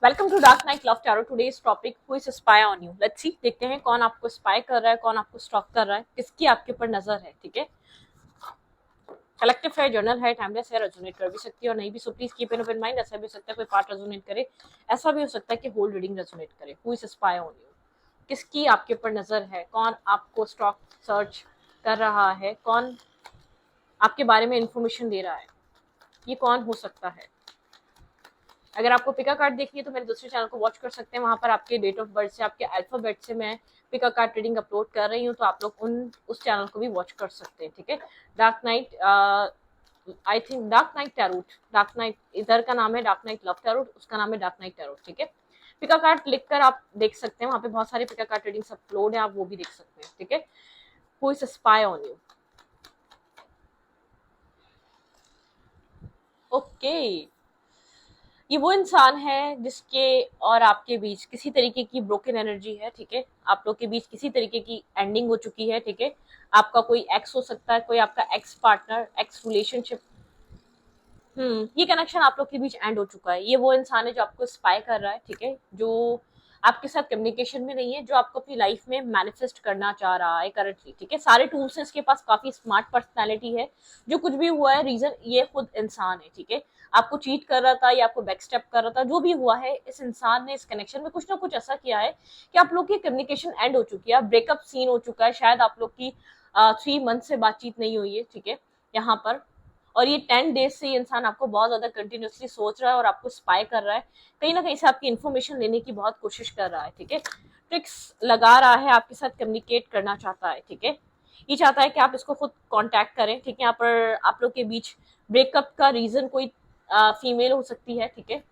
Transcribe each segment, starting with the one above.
Welcome to dark night love tarot. Today's topic who is spy on you. Let's see, देखते हैं कौन आपको spy कर रहा है, कौन आपको स्टॉक कर रहा है, किसकी आपके ऊपर नजर है। ठीक है, कलेक्टिव है, जर्नल है, टाइमलेस है, रेजोनेट कर भी सकती है और नहीं भी। So please keep an open mind. ऐसा भी हो सकता है कोई पार्ट रेजोनेट करे, ऐसा भी हो सकता है कि होल रीडिंग रेजोनेट करे। Who is spy on you, किसकी आपके ऊपर नजर है, कौन आपको स्टॉक सर्च कर रहा है, कौन आपके बारे में इंफॉर्मेशन दे रहा है, ये कौन हो सकता है। अगर आपको पिका कार्ड देखनी है तो मेरे दूसरे चैनल को वॉच कर सकते हैं। वहां पर आपके डेट ऑफ बर्थ से, आपके अल्फाबेट से मैं पिका कार्ड रीडिंग अपलोड कर रही हूँ, तो आप लोग उस चैनल को भी वॉच कर सकते हैं। ठीक है, dark night, I think dark night tarot, dark night इधर का नाम है डार्क नाइट लव टैरोट, उसका नाम है डार्क नाइट टैरोट। ठीक है, पिका कार्ड लिखकर आप देख सकते हैं, वहां पे बहुत सारे पिका कार्ड रीडिंग्स अपलोड है, आप वो भी देख सकते हैं। ठीक है, who is spy on you. Okay, ये वो इंसान है जिसके और आपके बीच किसी तरीके की ब्रोकन एनर्जी है। ठीक है, आप लोग के बीच किसी तरीके की एंडिंग हो चुकी है। ठीक है, आपका कोई एक्स हो सकता है, कोई आपका एक्स पार्टनर, एक्स रिलेशनशिप। ये कनेक्शन आप लोग के बीच एंड हो चुका है। ये वो इंसान है जो आपको स्पाई कर रहा है। ठीक है, जो आपके साथ कम्युनिकेशन में नहीं है, जो आपको अपनी लाइफ में मैनिफेस्ट करना चाह रहा है करंटली। ठीक है, सारे टूल्स हैं इसके पास, काफी स्मार्ट पर्सनैलिटी है। जो कुछ भी हुआ है, रीजन ये खुद इंसान है। ठीक है, आपको चीट कर रहा था या आपको बैकस्टेप कर रहा था, जो भी हुआ है, इस इंसान ने इस कनेक्शन में कुछ ना कुछ ऐसा किया है कि आप लोग की कम्युनिकेशन एंड हो चुकी है, ब्रेकअप सीन हो चुका है। शायद आप लोग की 3 मंथ से बातचीत नहीं हुई है। ठीक है, यहाँ पर, और ये 10 डेज से ये इंसान आपको बहुत ज्यादा कंटिन्यूसली सोच रहा है और आपको स्पाई कर रहा है, कहीं ना कहीं से आपकी इन्फॉर्मेशन लेने की बहुत कोशिश कर रहा है। ठीक है, ट्रिक्स लगा रहा है, आपके साथ कम्युनिकेट करना चाहता है। ठीक है, ये चाहता है कि आप इसको खुद कांटेक्ट करें। ठीक है, यहाँ पर आप लोग के बीच ब्रेकअप का रीजन कोई फीमेल हो सकती है। ठीक है,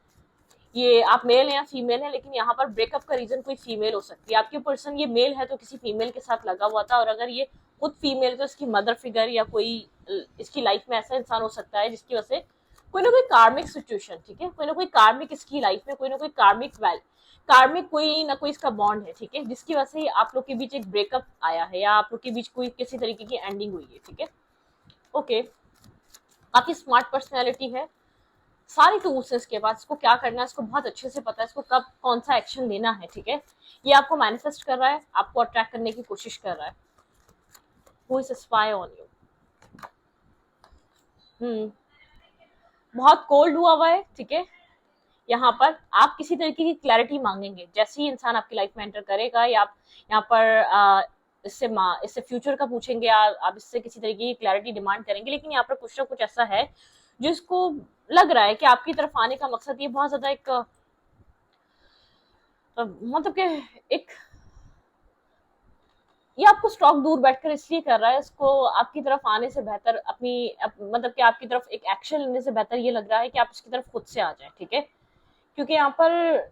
ये आप मेल या फीमेल है, लेकिन यहाँ पर ब्रेकअप का रीजन कोई फीमेल हो सकती है। आपके पर्सन ये मेल है तो किसी फीमेल के साथ लगा हुआ था, और अगर ये खुद फीमेल तो इसकी मदर फिगर या कोई इसकी लाइफ में ऐसा इंसान हो सकता है जिसकी वजह से कोई ना कोई कार्मिक सिचुएशन, ठीक है, कोई ना कोई कार्मिक इसकी लाइफ में, कोई ना कोई कार्मिक कोई ना कोई इसका बॉन्ड है। ठीक है, जिसकी वजह से आप लोग के बीच एक ब्रेकअप आया है या आप लोग के बीच कोई किसी तरीके की एंडिंग हुई है। ठीक है, ओके, काफी स्मार्ट पर्सनैलिटी है, सारी टूल्स है इसके पास, इसको क्या करना है इसको बहुत अच्छे से पता है, इसको कब कौन सा एक्शन लेना है। ठीक है, ये आपको मैनिफेस्ट कर रहा है, आपको अट्रैक्ट करने की कोशिश कर रहा है। Who is spy on you. हम्म बहुत कोल्ड हुआ है। ठीक है, यहाँ पर आप किसी तरीके की क्लैरिटी मांगेंगे, जैसे ही इंसान आपकी लाइफ में एंटर करेगा, या आप यहाँ पर इससे फ्यूचर का पूछेंगे, आप इससे किसी तरीके की क्लैरिटी डिमांड करेंगे। लेकिन यहाँ पर कुछ ना कुछ ऐसा है जिसको लग रहा है कि आपकी तरफ आने का मकसद ये बहुत ज्यादा एक मतलब कि एक, ये आपको स्टॉक दूर बैठकर इसलिए कर रहा है, इसको आपकी तरफ आने से बेहतर मतलब कि आपकी तरफ एक एक्शन लेने से बेहतर ये लग रहा है कि आप इसकी तरफ खुद से आ जाए। ठीक है, क्योंकि यहाँ पर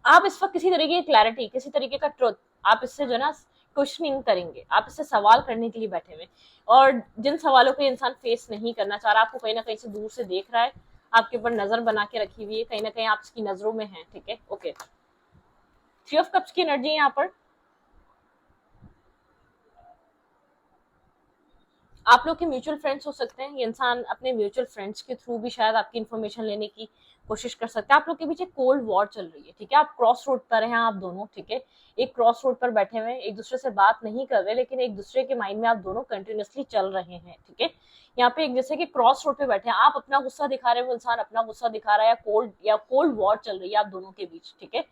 आप इस वक्त किसी तरीके की क्लैरिटी, किसी तरीके का ट्रुथ, आप इससे जो है ना क्वेश्चनिंग करेंगे, आप इससे सवाल करने के लिए बैठे हुए, और जिन सवालों को इंसान फेस नहीं करना चाह रहा, आपको कहीं ना कहीं से दूर से देख रहा है, आपके ऊपर नजर बना के रखी हुई है, कहीं ना कहीं आप इसकी नजरों में हैं। ठीक है, ओके, 3 ऑफ कप्स की एनर्जी यहाँ पर, आप लोग के म्यूचुअल फ्रेंड्स हो सकते हैं। ये इंसान अपने म्यूचुअल फ्रेंड्स के थ्रू भी शायद आपकी इन्फॉर्मेशन लेने की कोशिश कर सकता है। आप लोग के बीच एक कोल्ड वॉर चल रही है। ठीक है, आप क्रॉस रोड पर हैं आप दोनों। ठीक है, एक क्रॉस रोड पर बैठे हुए हैं, एक दूसरे से बात नहीं कर रहे, लेकिन एक दूसरे के माइंड में आप दोनों कंटिन्यूसली चल रहे हैं। ठीक है, यहाँ पे एक जैसे कि क्रॉस रोड पे बैठे हैं, आप अपना गुस्सा दिखा रहे हैं, वो इंसान अपना गुस्सा दिखा रहा है, या कोल्ड वॉर चल रही है आप दोनों के बीच। ठीक है,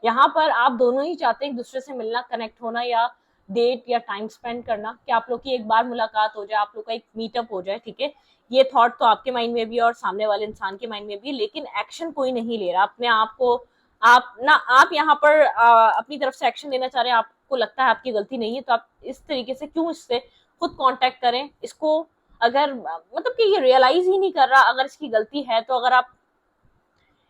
यहाँ पर आप दोनों ही चाहते हैं एक दूसरे से मिलना, कनेक्ट होना, या डेट या टाइम स्पेंड करना, कि आप लोग की एक बार मुलाकात हो जाए, आप लोग का एक मीटअप हो जाए। ठीक है, ये थॉट तो आपके माइंड में भी और सामने वाले इंसान के माइंड में भी, लेकिन एक्शन कोई नहीं ले रहा अपने आप को। आप यहाँ पर अपनी तरफ से एक्शन लेना चाह रहे हैं, आपको लगता है आपकी गलती नहीं है, तो आप इस तरीके से क्यों इससे खुद कांटेक्ट करें इसको। अगर मतलब कि ये रियलाइज ही नहीं कर रहा अगर इसकी गलती है, तो अगर आप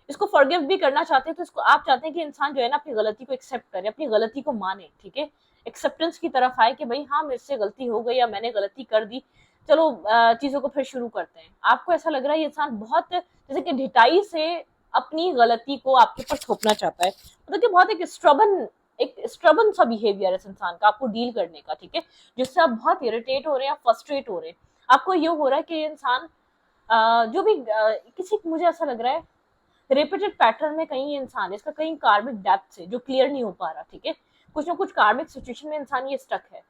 इसको फॉरगिव भी करना चाहते हैं, तो इसको आप चाहते हैं कि इंसान जो है ना अपनी गलती को एक्सेप्ट करे, अपनी गलती को माने। ठीक है, एक्सेप्टेंस की तरफ आए कि भाई हाँ, मेरे से गलती हो गई या मैंने गलती कर दी, चलो चीजों को फिर शुरू करते हैं। आपको ऐसा लग रहा है ये इंसान बहुत जैसे कि ढिठाई से अपनी गलती को आपके ऊपर थोपना चाहता है, मतलब कि बहुत एक स्ट्रबन सा बिहेवियर है इस इंसान का आपको डील करने का। ठीक है, जिससे आप बहुत इरिटेट हो रहे हैं, फ्रस्ट्रेट हो रहे हैं, आपको ये हो रहा है कि ये इंसान जो भी किसी मुझे ऐसा लग रहा है रिपीटेड पैटर्न में कहीं ये इंसान है, इसका कहीं कार्मिक डेप्थ से जो क्लियर नहीं हो पा रहा, ठीक है, कुछ ना कुछ कार्मिक सिचुएशन में इंसान ये स्टक है,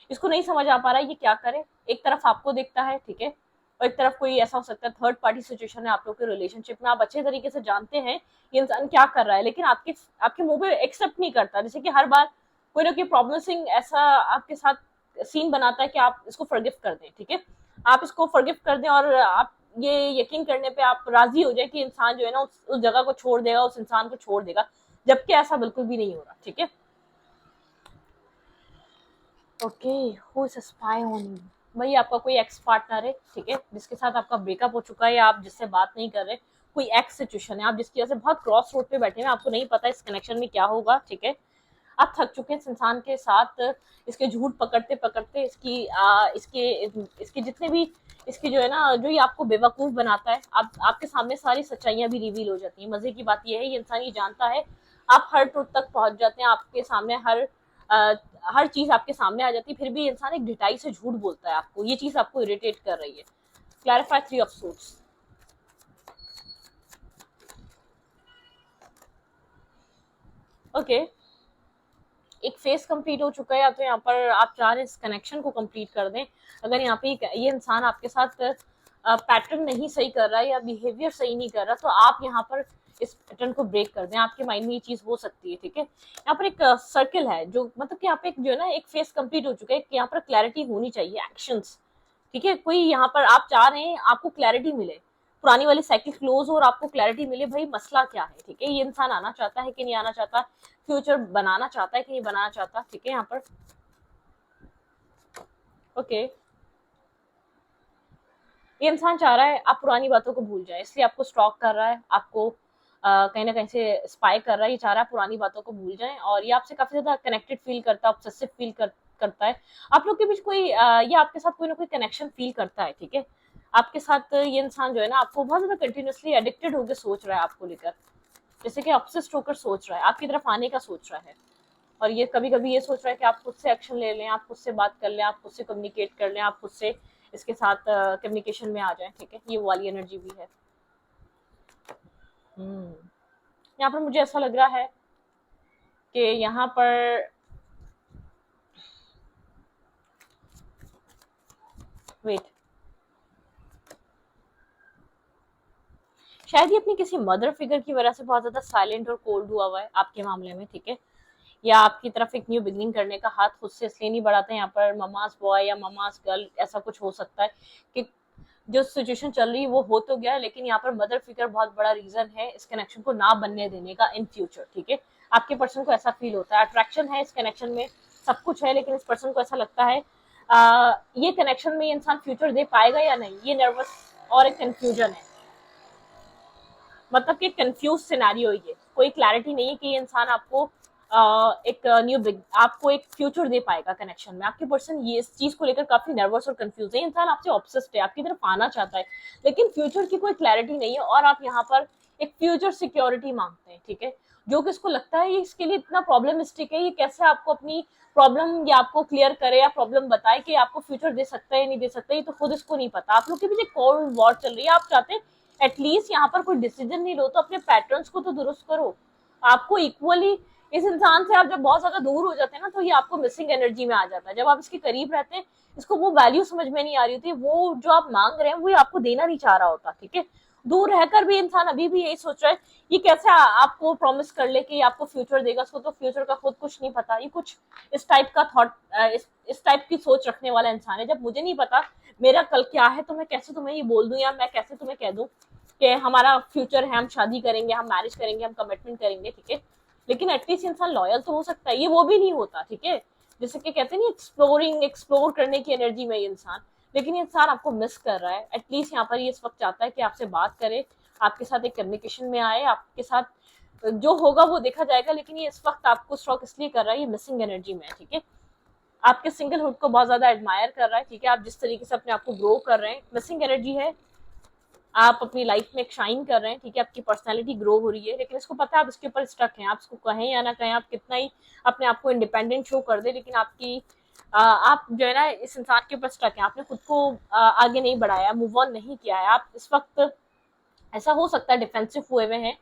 इसको नहीं समझ आ पा रहा है ये क्या करे। एक तरफ आपको देखता है, ठीक है, और एक तरफ कोई ऐसा हो सकता है थर्ड पार्टी सिचुएशन है आप लोग के रिलेशनशिप में, आप अच्छे तरीके से जानते हैं ये इंसान क्या कर रहा है, लेकिन आपके आपके मुंह पे एक्सेप्ट नहीं करता, जैसे कि हर बार कोई ना कोई प्रॉब्लम ऐसा आपके साथ सीन बनाता है कि आप इसको फॉरगिव कर दें, ठीक है, आप इसको फॉरगिव कर दें और आप ये यकीन करने पे आप राजी हो जाए कि इंसान जो है ना उस जगह को छोड़ देगा, उस इंसान को छोड़ देगा, जबकि ऐसा बिल्कुल भी नहीं हो रहा, ठीक है। Okay, who is spy on you, भाई आपका कोई एक्स पार्टनर है, ठीक है, जिसके साथ आपका ब्रेकअप हो चुका है, आप जिससे बात नहीं कर रहे, कोई एक्स सिचुएशन है, आप जिसकी वजह से बहुत क्रॉस रोड पे बैठे हैं, आपको नहीं पता इस कनेक्शन में क्या होगा, ठीक है, आप थक चुके हैं इस इंसान के साथ, इसके झूठ पकड़ते पकड़ते, इसके जितने भी इसकी जो है ना, जो ये आपको बेवकूफ बनाता है, आप आपके सामने सारी सच्चाइयां भी रिवील हो जाती हैं। मजे की बात यह है ये इंसान ये जानता है, आप हर ट्रुथ तक पहुंच जाते हैं, आपके सामने हर चीज आपके सामने आ जाती है, फिर भी इंसान एक ढिठाई से झूठ बोलता है आपको, ये चीज आपको इरिटेट कर रही है। Clarify 3 of suits. ओके, एक फेस कंप्लीट हो चुका है, या तो यहाँ पर आप चाह रहे हैं इस कनेक्शन को कंप्लीट कर दें। अगर यहाँ पे ये इंसान आपके साथ पैटर्न नहीं सही कर रहा है या बिहेवियर सही नहीं कर रहा, तो आप यहाँ पर इस पैटर्न को ब्रेक कर दें, आपके माइंड में ये चीज हो सकती है, ठीक है। यहाँ पर एक सर्कल है, जो मतलब कि यहाँ पे एक जो है ना एक फेस कंप्लीट हो चुका है, यहाँ पर क्लैरिटी होनी चाहिए, एक्शंस, ठीक है, कोई यहाँ पर आप चाह रहे हैं आपको क्लैरिटी मिले, पुरानी वाली साइकिल क्लोज हो और आपको क्लैरिटी मिले, भाई मसला क्या है, ठीक है, ये इंसान आना चाहता है कि नहीं आना चाहता, फ्यूचर बनाना चाहता है कि नहीं बनाना चाहता, ठीक है, यहाँ पर ओके। ये इंसान चाह रहा है आप पुरानी बातों को भूल जाए, इसलिए आपको स्टॉक कर रहा है, आपको कहीं ना कहीं से स्पाई कर रहा है, ये चाह रहा है पुरानी बातों को भूल जाए, और ये आपसे काफी ज्यादा कनेक्टेड फील करता है, ऑब्सेसिव फील करता है, आप लोग के बीच कोई ये आपके साथ कोई ना कोई कनेक्शन फील करता है, ठीक है, आपके साथ ये इंसान जो है ना आपको बहुत ज्यादा कंटिन्यूसली एडिक्टेड होकर सोच रहा है आपको लेकर, जैसे कि ऑब्सेस्ड होकर सोच रहा है, आपकी तरफ आने का सोच रहा है, और ये कभी कभी ये सोच रहा है कि आप खुद से एक्शन ले लें, आप खुद से बात कर लें, आप खुद से कम्युनिकेट कर लें, आप खुद से इसके साथ कम्युनिकेशन में आ जाएं, ठीक है, ये वाली एनर्जी भी है। यहाँ पर मुझे ऐसा लग रहा है कि यहाँ पर वेट, शायद ये अपनी किसी मदर फिगर की वजह से बहुत ज्यादा साइलेंट और कोल्ड हुआ हुआ है आपके मामले में, ठीक है, या आपकी तरफ एक न्यू बिगनिंग करने का हाथ खुद से इसलिए नहीं बढ़ाते, यहाँ पर ममास बॉय या ममास गर्ल ऐसा कुछ हो सकता है कि जो सिचुएशन चल रही है वो हो तो गया, लेकिन यहाँ पर मदर फिगर बहुत बड़ा रीजन है इस कनेक्शन को ना बनने देने का इन फ्यूचर, ठीक है, आपके पर्सन को ऐसा फील होता है, अट्रैक्शन है इस कनेक्शन में, सब कुछ है, लेकिन इस पर्सन को ऐसा लगता है ये कनेक्शन में ये इंसान फ्यूचर दे पाएगा या नहीं, ये नर्वस और एक कंफ्यूजन है, मतलब कि कंफ्यूज सिनेरियो, ये कोई क्लैरिटी नहीं है कि ये इंसान आपको एक न्यू बिग आपको एक फ्यूचर दे पाएगा कनेक्शन में, आपके पर्सन ये इस चीज को लेकर काफी नर्वस और कंफ्यूज है, इंसान आपसे ऑब्सेस्ड है, आपकी तरफ आना चाहता है, लेकिन फ्यूचर की कोई क्लैरिटी नहीं है, और आप यहाँ पर एक फ्यूचर सिक्योरिटी मांगते हैं, ठीक है, जो कि इसको लगता है ये इसके लिए इतना प्रॉब्लमिस्टिक है, ये कैसे आपको अपनी प्रॉब्लम या आपको क्लियर करे या प्रॉब्लम बताए कि आपको फ्यूचर दे सकता है या नहीं दे सकता, ये तो खुद इसको नहीं पता, आप लोग के बीच एक कोल्ड वॉर चल रही है, आप चाहते हैं एटलीस्ट यहाँ पर कोई डिसीजन नहीं लो तो अपने पैटर्न्स को तो दुरुस्त करो, आपको इक्वली इस इंसान से आप जब बहुत ज्यादा दूर हो जाते हैं ना, तो ये आपको मिसिंग एनर्जी में आ जाता है, जब आप इसके करीब रहते हैं इसको वो वैल्यू समझ में नहीं आ रही होती, वो जो आप मांग रहे हैं वो आपको देना नहीं चाह रहा होता, ठीक है, दूर रहकर भी इंसान अभी भी यही सोच रहा है ये कैसे आपको प्रॉमिस कर ले कि आपको फ्यूचर देगा, उसको तो फ्यूचर का खुद कुछ नहीं पता, ये कुछ इस टाइप का थॉट इस टाइप की सोच रखने वाला इंसान है, जब मुझे नहीं पता मेरा कल क्या है तो मैं कैसे तुम्हें ये बोल दूं, या मैं कैसे तुम्हें कह दूं कि हमारा फ्यूचर है, हम शादी करेंगे, हम मैरिज करेंगे, हम कमिटमेंट करेंगे, ठीक है, लेकिन एटलीस्ट इंसान लॉयल तो हो सकता है, ये वो भी नहीं होता, ठीक है, जैसे कि कहते हैं नहीं एक्सप्लोर करने की एनर्जी में ये इंसान, लेकिन ये इंसान आपको मिस कर रहा है, एटलीस्ट यहाँ पर ये इस वक्त चाहता है कि आपसे बात करे, आपके साथ एक कम्युनिकेशन में आए, आपके साथ जो होगा वो देखा जाएगा, लेकिन ये इस वक्त आपको स्टॉक इसलिए कर रहा है, ये मिसिंग एनर्जी में है, ठीक है, आपके सिंगलहुड को बहुत ज्यादा एडमायर कर रहा है, ठीक है, आप जिस तरीके से अपने आप को ग्रो कर रहे हैं, मिसिंग एनर्जी है, आप अपनी लाइफ में एक शाइन कर रहे हैं, ठीक है, आपकी पर्सनालिटी ग्रो हो रही है, लेकिन इसको पता है आप इसके ऊपर स्टक हैं, आप इसको कहें या ना कहें, आप कितना ही अपने आप को इंडिपेंडेंट शो कर दे, लेकिन आपकी आप जो है ना इस इंसान के ऊपर स्टक हैं, आपने खुद को आगे नहीं बढ़ाया, मूव ऑन नहीं किया है, आप इस वक्त ऐसा हो सकता है डिफेंसिव हुए हुए हैं,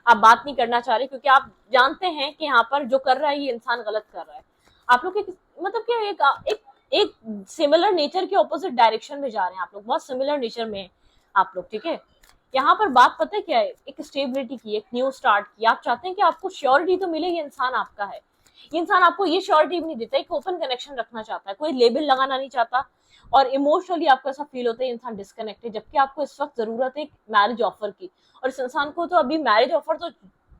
आप बात नहीं करना चाह रहे क्योंकि आप जानते हैं कि यहाँ पर जो कर रहा है ये इंसान गलत कर रहा है। आप लोग के मतलब क्या एक एक सिमिलर नेचर के ऑपोजिट डायरेक्शन में जा रहे हैं आप लोग, बहुत सिमिलर नेचर में आप लोग, ठीक है। यहाँ पर बात पता है क्या है, एक स्टेबिलिटी की, एक न्यू स्टार्ट की। आप चाहते हैं कि आपको श्योरिटी तो मिले ये इंसान आपका है, ये इंसान आपको ये श्योरिटी भी नहीं देता, एक ओपन कनेक्शन रखना चाहता है, कोई लेबल लगाना नहीं चाहता, और इमोशनली आपको ऐसा फील होता है इंसान डिस्कनेक्टेड, जबकि आपको इस वक्त जरूरत है एक मैरिज ऑफर की। और इस इंसान को तो अभी मैरिज ऑफर तो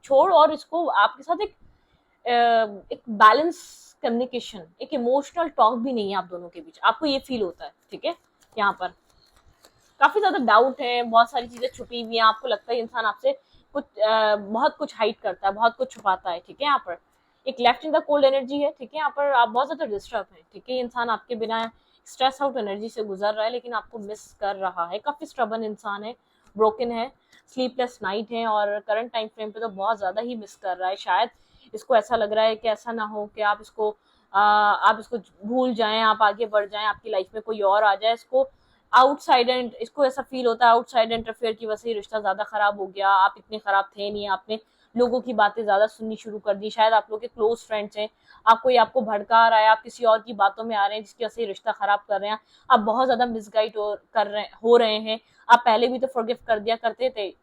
छोड़, और इसको आपके साथ एक बैलेंस कम्युनिकेशन, एक इमोशनल टॉक भी नहीं है आप दोनों के बीच, आपको ये फील होता है, ठीक है। यहाँ पर काफी ज्यादा डाउट है, बहुत सारी चीजें छुपी हुई हैं, आपको लगता है इंसान आपसे कुछ बहुत कुछ हाइड करता है, बहुत कुछ छुपाता है, ठीक है। यहाँ पर एक left in the cold energy है, ठीक है। यहाँ पर आप बहुत ज्यादा डिस्टर्ब है, ठीक है। इंसान आपके बिना स्ट्रेस आउट एनर्जी से गुजर रहा है, लेकिन आपको मिस कर रहा है, काफी स्ट्रबन इंसान है, ब्रोकन है, स्लीपलेस नाइट है, और करंट टाइम फ्रेम पे तो बहुत ज्यादा ही मिस कर रहा है। शायद इसको ऐसा लग रहा है कि ऐसा ना हो कि आप इसको भूल जाएं, आप आगे बढ़ जाएं, आपकी लाइफ में कोई और आ जाए। इसको ऐसा फील होता है आउटसाइड इंटरफेयर की वजह से रिश्ता ज्यादा खराब हो गया, आप इतने खराब थे नहीं, आपने लोगों की बातें ज्यादा सुननी शुरू कर दी। शायद आप लोग के क्लोज फ्रेंड्स हैं, आपको भड़का रहा है, आप किसी और की बातों में आ रहे हैं जिसकी वजह से रिश्ता खराब कर रहे हैं, आप बहुत ज्यादा मिसगाइड हो रहे हैं। आप पहले भी तो फॉरगिव कर दिया करते थे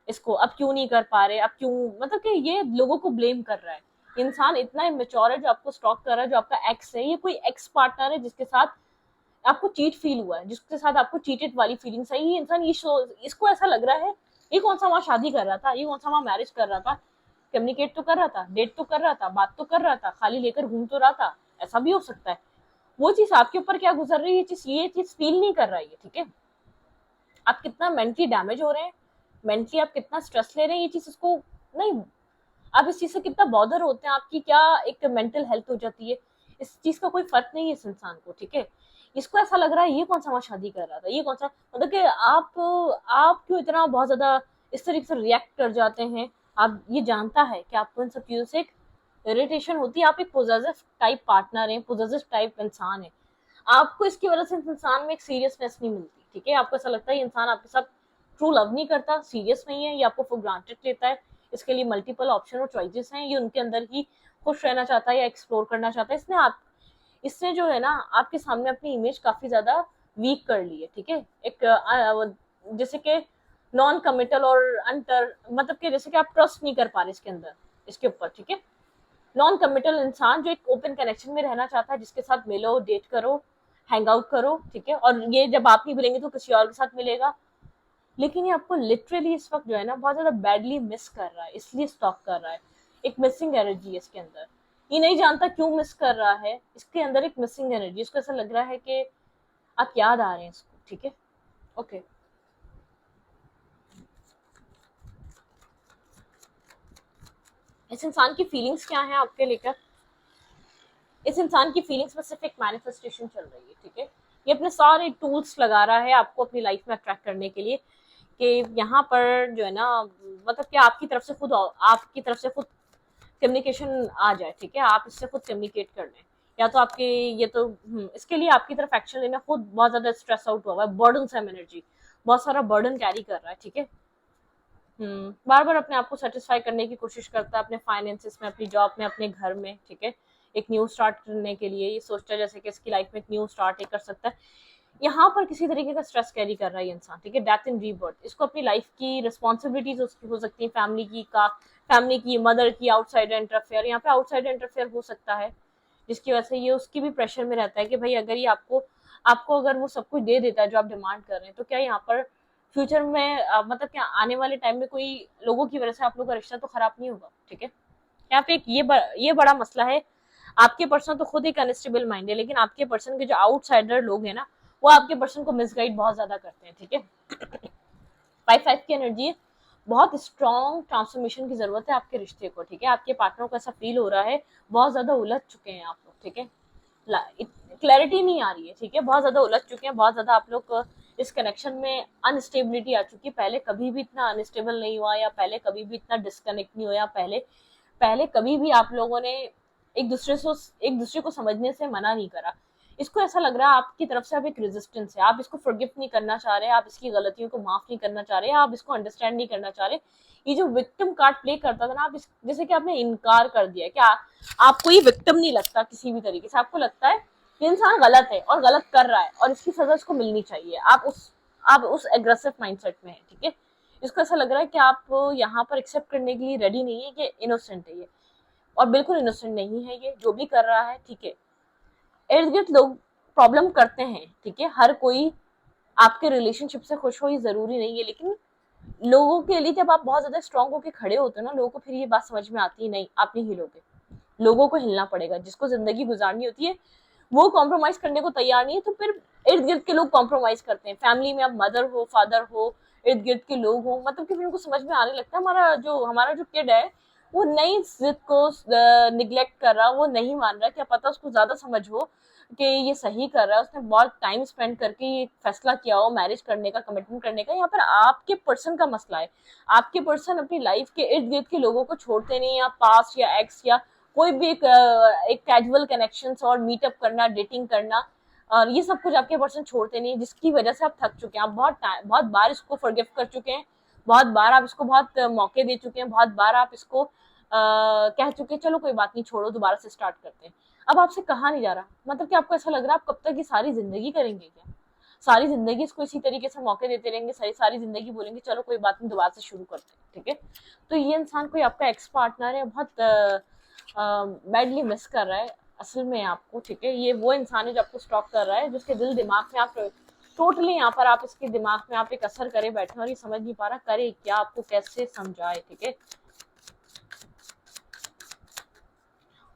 इसको, अब क्यों नहीं कर पा रहे, अब क्यों, मतलब कि ये लोगों को ब्लेम कर रहा है। इंसान इतना इमेच्योर है जो आपको स्टॉक कर रहा है, जो आपका एक्स है, ये कोई एक्स पार्टनर है जिसके साथ आपको चीट फील हुआ है, जिसके साथ आपको चीटेड वाली फीलिंग है। ये इंसान इसको ऐसा लग रहा है ये कौन सा वहां शादी कर रहा था, ये कौन सा वहां मैरिज कर रहा था, कम्युनिकेट तो कर रहा था, डेट तो कर रहा था, बात तो कर रहा था, खाली लेकर घूम तो रहा था, ऐसा भी हो सकता है। वो चीज आपके ऊपर क्या गुजर रही है, ये चीज फील नहीं कर रहा है, ठीक है। आप कितना मेंटली डैमेज हो रहे हैं, मेंटली आप कितना स्ट्रेस ले रहे हैं, ये चीज इसको नहीं, आप इस चीज से कितना बॉदर होते हैं, आपकी क्या एक मेंटल हेल्थ हो जाती है, इस चीज का कोई फर्क नहीं है इस इंसान को, ठीक है। इसको ऐसा लग रहा है ये कौन सा वहां शादी कर रहा था, ये कौन सा, मतलब कि आप क्यों इतना बहुत ज्यादा इस तरीके से रिएक्ट कर जाते हैं। आप ये जानता है कि आपको इन सब चीजों से एक इरिटेशन होती है, आप एक पोजेसिव टाइप पार्टनर है, पोजेसिव टाइप इंसान है, आपको इसकी वजह से इस इंसान में एक सीरियसनेस नहीं मिलती, ठीक है। आपको ऐसा लगता है ये इंसान आपके साथ ट्रू लव नहीं करता, सीरियस नहीं है, ये आपको फॉर ग्रांटेड लेता है, इसके लिए मल्टीपल ऑप्शन और चॉइसेस हैं, ये उनके अंदर ही खुश रहना चाहता है या एक्सप्लोर करना चाहता है। इसने जो है ना आपके सामने अपनी इमेज काफी ज्यादा वीक कर ली है, ठीक है। एक जैसे कि नॉन कमिटल और अंतर, मतलब कि जैसे कि आप ट्रस्ट नहीं कर पा रहे इसके अंदर, इसके ऊपर, ठीक है। नॉन कमिटल इंसान जो एक ओपन कनेक्शन में रहना चाहता है, जिसके साथ मिलो, डेट करो, हैंग आउट करो, ठीक है। और ये जब आप नहीं मिलेंगे तो किसी और के साथ मिलेगा, लेकिन ये आपको लिटरली इस वक्त जो है ना बहुत ज्यादा बैडली मिस कर रहा है, इसलिए स्टॉक कर रहा है। एक मिसिंग एनर्जी है इसके अंदर, ये नहीं जानता क्यों मिस कर रहा है, इसके अंदर एक मिसिंग एनर्जी, इसको ऐसा लग रहा है कि आप याद आ रहे हैं इसको, ठीक है। ओके, इस इंसान की फीलिंग्स क्या है आपके लेकर, इस इंसान की फीलिंग्स में सिर्फ एक मैनिफेस्टेशन चल रही है, ठीक है। ये अपने सारे टूल्स लगा रहा है आपको अपनी लाइफ में अट्रैक्ट करने के लिए, कि यहाँ पर जो है ना, मतलब कि आपकी तरफ से खुद कम्युनिकेशन आ जाए, ठीक है। आप इससे खुद कम्युनिकेट कर लें, या तो आपके ये तो इसके लिए आपकी तरफ एक्शन लेना, खुद बहुत ज्यादा स्ट्रेस आउट हुआ है, बर्डन सम एनर्जी, बहुत सारा बर्डन कैरी कर रहा है, ठीक है। बार बार अपने आप को सेटिस्फाई करने की कोशिश करता है, अपने फाइनेंसेस में, अपनी जॉब में, अपने घर में, ठीक है। एक न्यू स्टार्ट करने के लिए ये सोचता है जैसे कि इसकी लाइफ में एक न्यू स्टार्ट कर सकता है। यहाँ पर किसी तरीके का स्ट्रेस कैरी कर रहा है ये इंसान, ठीक है। डेथ इन रीबर्थ, इसको अपनी लाइफ की रिस्पॉन्सिबिलिटीज हो सकती है, फैमिली की, मदर की, आउटसाइड इंटरफेयर, यहाँ पे आउटसाइड इंटरफेयर हो सकता है, जिसकी वजह से ये उसकी भी प्रेशर में रहता है कि भाई अगर ये आपको अगर वो सब कुछ दे देता है जो आप डिमांड कर रहे हैं, तो क्या यहाँ पर फ्यूचर में मतलब क्या आने वाले टाइम में कोई लोगों की वजह से आप लोग का रिश्ता तो खराब नहीं होगा, ठीक है। यहाँ पे एक ये बड़ा मसला है। आपके पर्सन तो खुद एक अनस्टेबल माइंड है, लेकिन आपके पर्सन के जो आउटसाइडर लोग हैं ना, वो आपके पर्सन को मिसगाइड बहुत ज्यादा करते हैं, ठीक है। 5-5 की एनर्जी है, बहुत स्ट्रॉन्ग ट्रांसफॉर्मेशन की जरूरत है आपके रिश्ते को, ठीक है। आपके पार्टनर को ऐसा फील हो रहा है, बहुत ज्यादा उलझ चुके हैं आप लोग, ठीक है। क्लैरिटी नहीं आ रही है, ठीक है। बहुत ज्यादा उलझ चुके हैं, बहुत ज्यादा आप लोग इस कनेक्शन में अनस्टेबिलिटी आ चुकी है। पहले कभी भी इतना अनस्टेबल नहीं हुआ, या पहले कभी भी इतना डिस्कनेक्ट नहीं हुआ, पहले कभी भी आप लोगों ने एक दूसरे को समझने से मना नहीं करा। इसको ऐसा लग रहा है आपकी तरफ से अब एक रेजिस्टेंस है, आप इसको फॉरगिव नहीं करना चाह रहे, आप इसकी गलतियों को माफ नहीं करना चाह रहे, आप इसको अंडरस्टैंड नहीं करना चाह रहे। ये जो विक्टिम कार्ड प्ले करता था ना, आप जैसे कि आपने इनकार कर दिया, क्या आपको ये विक्टिम नहीं लगता किसी भी तरीके से, आपको लगता है कि इंसान गलत है और गलत कर रहा है और इसकी सजा इसको मिलनी चाहिए, आप उस एग्रेसिव माइंडसेट में है, ठीक है। इसको ऐसा लग रहा है कि आप यहाँ पर एक्सेप्ट करने के लिए रेडी नहीं है कि इनोसेंट है ये, और बिल्कुल इनोसेंट नहीं है ये जो भी कर रहा है, ठीक है। इर्द गिर्द लोग प्रॉब्लम करते हैं, ठीक है, हर कोई आपके रिलेशनशिप से खुश हो ये जरूरी नहीं है, लेकिन लोगों के लिए जब आप बहुत ज्यादा स्ट्रांग होकर खड़े होते हो ना, लोगों को फिर ये बात समझ में आती है, नहीं आप नहीं हिलोगे, लोगों को हिलना पड़ेगा, जिसको जिंदगी गुजारनी होती है वो कॉम्प्रोमाइज करने को तैयार नहीं है, तो फिर इर्द गिर्द के लोग कॉम्प्रोमाइज करते हैं। फैमिली में आप मदर हो, फादर हो, इर्द गिर्द के लोग हो, मतलब कि फिर उनको समझ में आने लगता है हमारा जो किड है वो नई जिद को निग्लेक्ट कर रहा, वो नहीं मान रहा, क्या पता उसको ज्यादा समझ हो कि ये सही कर रहा है, उसने बहुत टाइम स्पेंड करके ये फैसला किया हो मैरिज करने का, कमिटमेंट करने का। यहाँ पर आपके पर्सन का मसला है, आपके पर्सन अपनी लाइफ के इर्द गिर्द के लोगों को छोड़ते नहीं, या पास्ट या एक्स या कोई भी एक कैजुअल कनेक्शन और मीटअप करना, डेटिंग करना, और ये सब कुछ आपके पर्सन छोड़ते नहीं, जिसकी वजह से आप थक चुके हैं, आप बहुत बार इसको फॉरगिव कर चुके हैं, बहुत बार आप इसको बहुत मौके दे चुके हैं, बहुत बार आप इसको कह चुके हैं चलो कोई बात नहीं छोड़ो दोबारा से स्टार्ट करते हैं। अब आपसे कहा नहीं जा रहा, मतलब कि आपको ऐसा लग रहा है आप कब तक ये सारी जिंदगी करेंगे, क्या सारी जिंदगी इसको इसी तरीके से मौके देते रहेंगे, सारी जिंदगी बोलेंगे चलो कोई बात नहीं दोबारा से शुरू करते हैं, ठीक है। तो ये इंसान कोई आपका एक्स पार्टनर है, बहुत बैडली मिस कर रहा है असल में आपको, ठीक है। ये वो इंसान है जो आपको स्टॉक कर रहा है, जिसके दिल दिमाग में आप टोटली यहाँ पर आप इसके दिमाग में आप एक असर करे बैठे और ये समझ नहीं पा रहा करे क्या, आपको कैसे समझाए, ठीक है।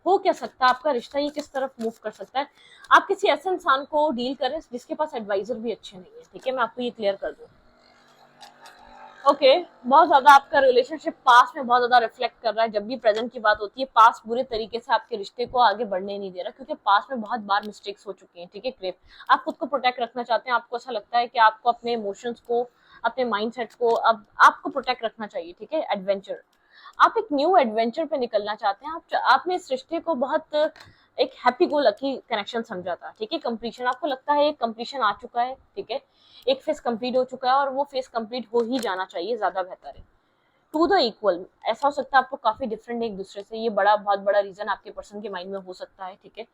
हो क्या सकता है आपका रिश्ता, ये किस तरफ मूव कर सकता है। आप किसी ऐसे इंसान को डील करें जिसके पास एडवाइजर भी अच्छे नहीं है, ठीक है, मैं आपको ये क्लियर कर दूं। ओके, बहुत ज्यादा आपका रिलेशनशिप पास्ट में बहुत ज्यादा रिफ्लेक्ट कर रहा है, जब भी प्रेजेंट की बात होती है पास्ट बुरे तरीके से आपके रिश्ते को आगे बढ़ने नहीं दे रहा, क्योंकि पास्ट में बहुत बार मिस्टेक्स हो चुकी हैं, ठीक है। क्रेप आप खुद को प्रोटेक्ट रखना चाहते हैं, आपको ऐसा लगता है कि आपको अपने इमोशंस को, अपने माइंडसेट को अब आपको प्रोटेक्ट रखना चाहिए, ठीक है। एडवेंचर, आप एक न्यू एडवेंचर पे निकलना चाहते हैं, आपने इस रिश्ते को बहुत एक हैप्पी गो लकी कनेक्शन समझा था, ठीक है। कंप्लीशन, आपको लगता है एक कंप्लीशन आ चुका है, ठीक है, एक फेस कंप्लीट हो चुका है और वो फेस कंप्लीट हो ही जाना चाहिए, ज्यादा बेहतर है। टू द इक्वल, ऐसा हो सकता है आपको काफी डिफरेंट एक दूसरे से, ये बहुत बड़ा रीजन आपके पर्सन के माइंड में हो सकता है, ठीक है।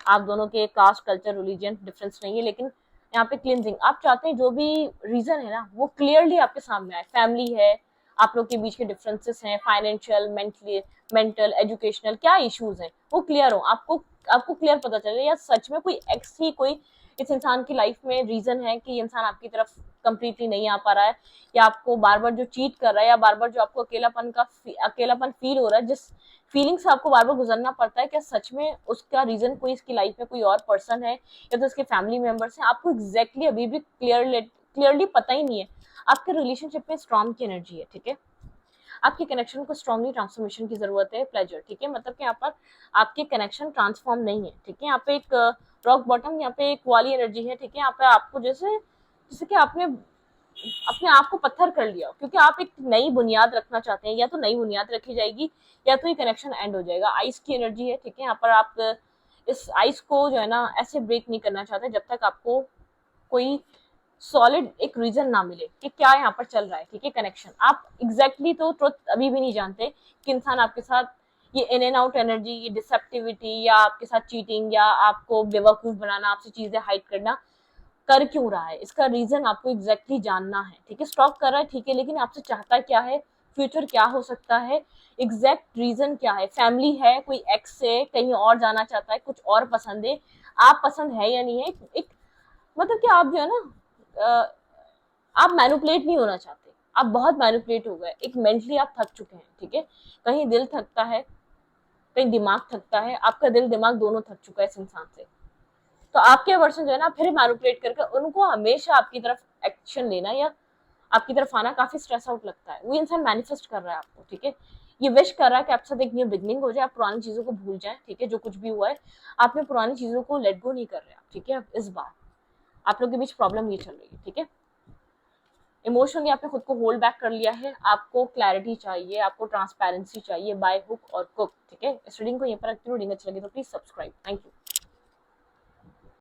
आप दोनों के कास्ट, कल्चर, रिलीजन डिफरेंस नहीं है, लेकिन यहाँ पे क्लिनजिंग आप चाहते हैं, जो भी रीजन है ना वो क्लियरली आपके सामने आए। फैमिली है, आप लोग के बीच के डिफरेंसेस हैं, फाइनेंशियल, मेंटल, एजुकेशनल, क्या इश्यूज हैं वो क्लियर हो, आपको क्लियर पता चले, या सच में कोई एक्स ही कोई इस इंसान की लाइफ में रीजन है कि इंसान आपकी तरफ कंप्लीटली नहीं आ पा रहा है, या आपको बार बार जो चीट कर रहा है, या बार बार जो आपको अकेलापन फील हो रहा है, जिस फीलिंग से आपको बार बार गुजरना पड़ता है, क्या सच में उसका रीजन कोई इसकी लाइफ में कोई और पर्सन है, या तो इसके फैमिली मेंबर्स हैं, आपको एग्जैक्टली अभी भी क्लियरली पता ही नहीं है। आपके रिलेशनशिप में स्ट्रॉन्ग की एनर्जी है, ठीक है, आपके कनेक्शन को स्ट्रांगली ट्रांसफॉर्मेशन की जरूरत है, प्लेजर, ठीक है, मतलब कि यहाँ पर आपके कनेक्शन ट्रांसफॉर्म नहीं है, ठीक है। यहाँ पे एक रॉक बॉटम, यहाँ पे एक वाली एनर्जी है, ठीक है। यहाँ पे आपको जैसे कि आपने अपने आप को पत्थर कर लिया, क्योंकि आप एक नई बुनियाद रखना चाहते हैं, या तो नई बुनियाद रखी जाएगी या तो ये कनेक्शन एंड हो जाएगा। आइस की एनर्जी है, ठीक है, यहाँ पर आप इस आइस को जो है ना ऐसे ब्रेक नहीं करना चाहते जब तक आपको कोई सॉलिड एक रीजन ना मिले कि क्या यहाँ पर चल रहा है, ठीक है। कनेक्शन आप एग्जैक्टली तो ट्रुथ अभी भी नहीं जानते कि इंसान आपके साथ ये इन एंड आउट एनर्जी, ये डिसेप्टिविटी, या आपके साथ चीटिंग, या आपको बेवकूफ बनाना, आपसे चीजें हाइड करना कर क्यों रहा है, इसका रीजन आपको एग्जैक्टली जानना है, ठीक है। स्टॉक कर रहा है, ठीक है, लेकिन आपसे चाहता क्या है, फ्यूचर क्या हो सकता है, एग्जैक्ट रीजन क्या है। फैमिली है, कोई एक्स से कहीं और जाना चाहता है, कुछ और पसंद है, आप पसंद है या नहीं है, एक मतलब कि आप जो है ना आप मैनिपुलेट नहीं होना चाहते, आप बहुत मैनिपुलेट हो गए, एक मेंटली आप थक चुके हैं, ठीक है। कहीं दिल थकता है, कहीं दिमाग थकता है, आपका दिल दिमाग दोनों थक चुका है इस इंसान से। तो आपके वर्षन जो है ना फिर मैनिपुलेट करके उनको हमेशा आपकी तरफ एक्शन लेना या आपकी तरफ आना काफी स्ट्रेस आउट लगता है। वो इंसान मैनिफेस्ट कर रहा है आपको, ठीक है, ये विश कर रहा है कि आपके साथ एक न्यू बिगनिंग हो जाए, आप पुरानी चीजों को भूल जाए, ठीक है, जो कुछ भी हुआ है आप में पुरानी चीजों को लेट गो नहीं कर रहे, ठीक है। इस बार आप लोग के बीच प्रॉब्लम ये चल रही है, ठीक है। इमोशनली आपने खुद को होल्ड बैक कर लिया है, आपको क्लैरिटी चाहिए, आपको ट्रांसपेरेंसी चाहिए बाय हुक और कुक, ठीक है। इस रीडिंग को यहीं पर रखती हूँ, रीडिंग अच्छी लगी तो प्लीज सब्सक्राइब, थैंक यू।